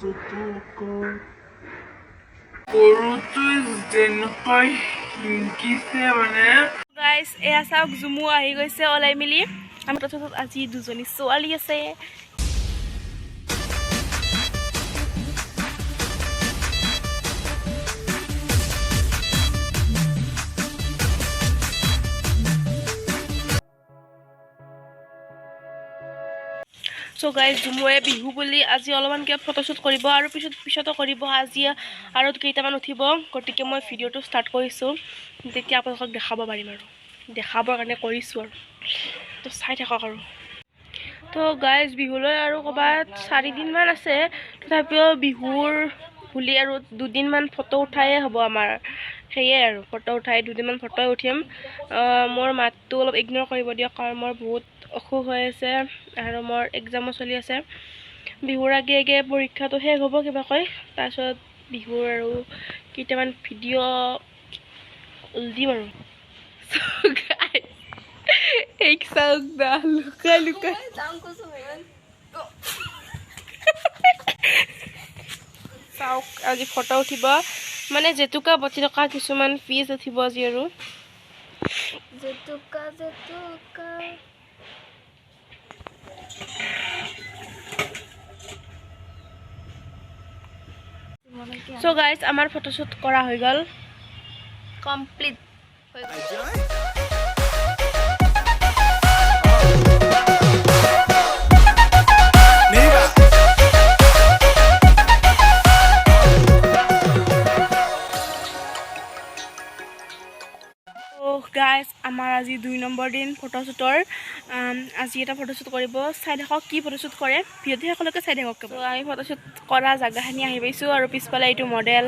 guys এয়া চাওক জুমু আহি গৈছে ওলাই মেলি আমি তথাপিত আজি দুজনী ছোৱালী আছে সো গাইজ জুমুৱে বিহু বুলি আজি অলপমান কিবা ফটোশ্বুট কৰিব আৰু পিছতো কৰিব আজি আৰু কেইটামান উঠিব গতিকে মই ভিডিঅ'টো ষ্টাৰ্ট কৰিছোঁ তেতিয়া আপোনালোকক দেখাব পাৰিম আৰু দেখাবৰ কাৰণে কৰিছোঁ আৰু তো চাই থাকক আৰু তো গাইজ বিহুলৈ আৰু ক'ৰবাত 4 দিনমান আছে তথাপিও বিহুৰ বুলি আৰু 2 দিনমান ফটো উঠায়ে হ'ব আমাৰ সেয়ে আৰু ফটো উঠাই 2 দিনমান ফটো উঠিম মোৰ মাতটো অলপ ইগনোৰ কৰিব দিয়ক কাৰণ মোৰ বহুত অসুখ হৈ আছে আৰু মোৰ এক্সামো চলি আছে বিহুৰ আগে আগে পৰীক্ষাটো শেষ হ'ব কিবাকৈ তাৰপিছত বিহুৰ আৰু কেইটামান ভিডিঅ' দিম আৰু एक साउक दा लुका लुका साउक আজি ফটো উঠিব মানে জেতুকা বতি থকা কিছুমান পিচ উঠিব আজি আৰু জেতুকা জেতুকা সো গাইজ আমাৰ ফটোশ্বুট কৰা হৈ গ'ল কমপ্লিট হৈ গ'ল গাইজ আমাৰ আজি 2 নম্বৰ দিন ফটোশ্বুটৰ আজি এটা ফটোশ্বুট কৰিব চাই থাকক কি ফটোশ্বুট কৰে ভিডিঅ'টো সকলোকে চাই থাকক তো আমি ফটোশ্বুট কৰা জাগাখিনি আহি পাইছোঁ আৰু পিছফালে এইটো মডেল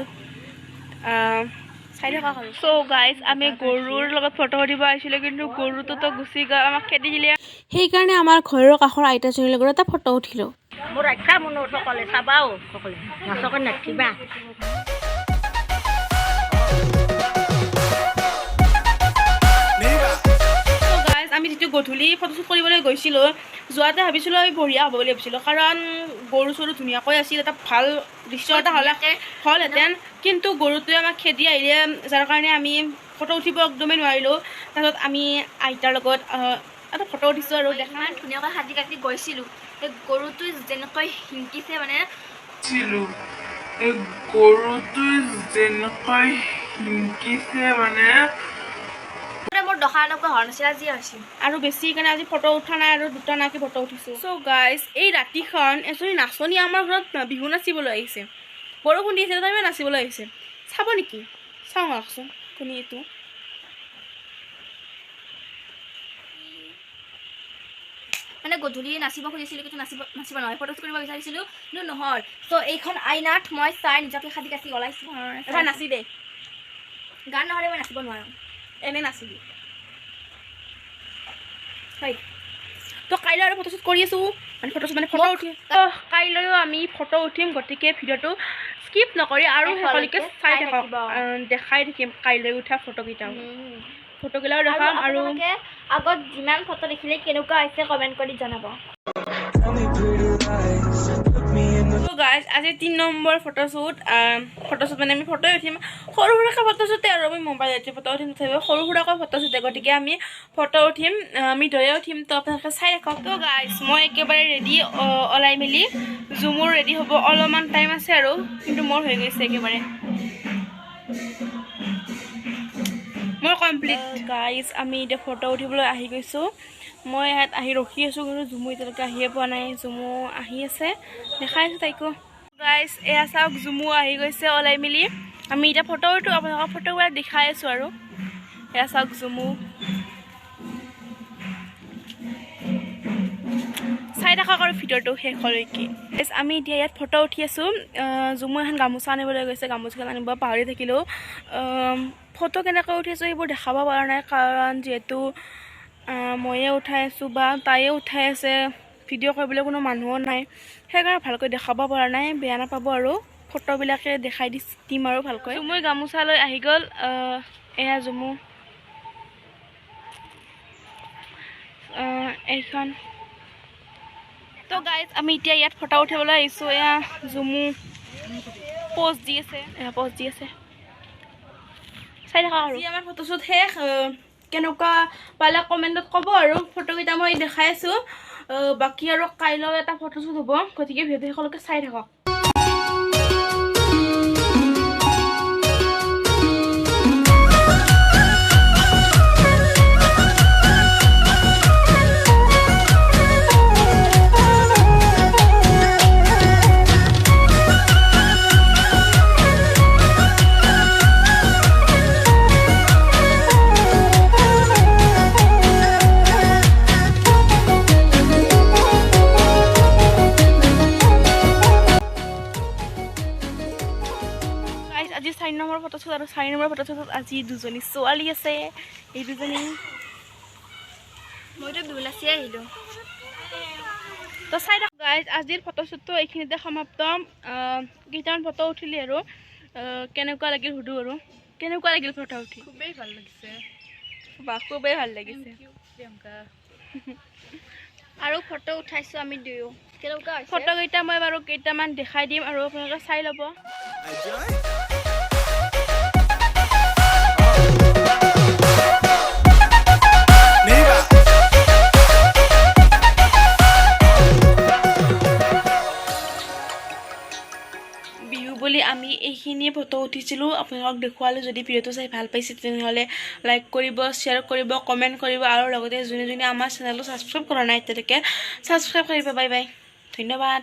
চাই থাকক আৰু চ' গাইজ আমি গৰুৰ লগত ফটো উঠিব আহিছিলোঁ কিন্তু গৰুটোতো গুচি গ'ল আমাক খেদি দিলে সেইকাৰণে আমাৰ ঘৰৰ কাষৰ আইতাজনীৰ লগত এটা ফটো উঠিলোঁ মোৰ ৰক্ষা মনৰ সকলে চাবাও সকলে নাচকে নাচিবা আমি যেটো গধূলি ফটোশ্বুট কৰিবলৈ গৈছিলোঁ যোৱাতে ভাবিছিলোঁ আমি বঢ়িয়া হ'ব বুলি ভাবিছিলোঁ কাৰণ গৰু চৰু ধুনীয়াকৈ আছিল এটা ভাল দৃশ্য এটা হ'লহেঁতেন কিন্তু গৰুটোৱে আমাক খেদি আহিলে যাৰ কাৰণে আমি ফটো উঠিব একদমেই নোৱাৰিলোঁ তাৰপিছত আমি আইতাৰ লগত এটা ফটো উঠিছোঁ আৰু ইমান ধুনীয়াকৈ সাজি কাটি গৈছিলোঁ এই গৰুটো যেনেকৈ হিংকিছে মানে মোৰ দখা এনেকুৱা হোৱা নাছিল আজি হৈছিল আৰু বেছি কাৰণে আজি ফটো উঠা নাই আৰু দুটা নাকি ফটো উঠিছোঁ চ' গাইজ এই ৰাতিখন এজনী নাচনী আমাৰ ঘৰত বিহু নাচিবলৈ আহিছে বৰষুণ দিছে তথাপিও নাচিবলৈ আহিছে চাব নেকি চাওঁ আহকচোন কোনে এইটো মানে গধূলি নাচিব খুজিছিলোঁ কিন্তু নাচিব নহয় ফটো কৰিব বিচাৰিছিলোঁ কিন্তু নহ'ল ত' এইখন আইনাত মই চাই নিজকে সাজি কাটি ওলাইছোঁ এবাৰ নাচি দে গান নহ'লে মই নাচিব নোৱাৰোঁ এনে নাচিবি হয় তো কাইলৈ আৰু ফটোশ্বুট কৰি আছোঁ মানে ফটো উঠি কাইলৈও আমি ফটো উঠিম গতিকে ভিডিঅ'টো স্কিপ নকৰি আৰু সকলোকে চাই থাকক দেখাই থাকিম কাইলৈ উঠা ফটোকেইটাও দেখাম আৰু আগত যিমান ফটো দেখিলে কেনেকুৱা হৈছে কমেণ্ট কৰি জনাব গাইজ আজি 3 নম্বৰ ফটোশ্বুট মানে আমি ফটোই উঠিম সৰু সুৰাকৈ ফটোশ্বুটে আৰু আমি মোবাইলতে ফটো উঠিম তথাপিও সৰু সুৰাকৈ ফটোশ্বুটে গতিকে আমি ফটো উঠিম আমি দৰে উঠিম তো আপোনালোকে চাই থাকক তো গাইজ মই একেবাৰে ৰেডি ওলাই মেলি জুমুৰ ৰেডি হ'ব অলপমান টাইম আছে আৰু কিন্তু মোৰ হৈ গৈছে একেবাৰে মোৰ কমপ্লিট গাইজ আমি এতিয়া ফটো উঠিবলৈ আহি গৈছোঁ মই ইয়াত আহি ৰখি আছোঁ কিন্তু জুমু এতিয়ালৈকে আহিয়ে পোৱা নাই জুমু আহি আছে দেখাই আছোঁ তাইকো গাইজ এয়া চাওক জুমু আহি গৈছে ওলাই মেলি আমি এতিয়া ফটো উঠো আপোনালোকক ফটোবিলাক দেখাই আছোঁ আৰু এয়া চাওক জুমু চাই থাকক আৰু ভিডিঅ'টো শেষলৈকে আমি এতিয়া ইয়াত ফটো উঠি আছোঁ জুমু এখন গামোচা আনিবলৈ গৈছে গামোচাখন আনিব পাহৰি থাকিলোঁ ফটো কেনেকৈ উঠিছোঁ এইবোৰ দেখাব পৰা নাই কাৰণ যিহেতু ময়ে উঠাই আছোঁ বা তাইয়ে উঠাই আছে ভিডিঅ' কৰিবলৈ কোনো মানুহো নাই সেইকাৰণে ভালকৈ দেখাব পৰা নাই বেয়া নাপাব আৰু ফটোবিলাকে দেখাই দিম আৰু ভালকৈ জুমুই গামোচা লৈ আহি গ'ল এয়া জুমু এইখন তো গাইজ আমি এতিয়া ইয়াত ফটো উঠিবলৈ আহিছোঁ এয়া জুমু পোষ্ট দি আছে চাই থাকা আৰু আমাৰ ফটোশ্বুট শেষ কেনেকুৱা পালে কমেণ্টত ক'ব আৰু ফটোকেইটা মই দেখাই আছোঁ বাকী আৰু কাইলৈ এটা ফটোশ্বুট হ'ব গতিকে ভিডিঅ'টো সকলোকে চাই থাকক আজি 4 নম্বৰ ফটোশ্বুট আৰু 4 নম্বৰ ফটোশ্বুটত আজি দুজনী ছোৱালী আছে এই দুজনী মইতো বিহুলাচি আহিলোঁ তো চাই থাকক গাইজ আজিৰ ফটোশ্বুটটো এইখিনিতে সমাপ্ত কেইটামান ফটো উঠিলি আৰু কেনেকুৱা লাগিল সুধো আৰু কেনেকুৱা লাগিল ফটো উঠি খুবেই ভাল লাগিছে খুবেই ভাল লাগিছে আৰু ফটো উঠাইছোঁ আমি দুয়ো কেনেকুৱা হৈছে ফটোকেইটা মই বাৰু কেইটামান দেখাই দিম আৰু আপোনালোকে চাই ল'ব বিহু বুলি আমি এইখিনি ফটো উঠিছিলোঁ আপোনালোকক দেখুৱালোঁ যদি ভিডিঅ'টো চাই ভাল পাইছে তেনেহ'লে লাইক কৰিব শ্বেয়াৰ কৰিব কমেণ্ট কৰিব আৰু লগতে যোনে যোনে আমাৰ চেনেলটো ছাবস্ক্ৰাইব কৰা নাই এতিয়ালৈকে ছাবস্ক্ৰাইব কৰিব বাই বাই ধন্যবাদ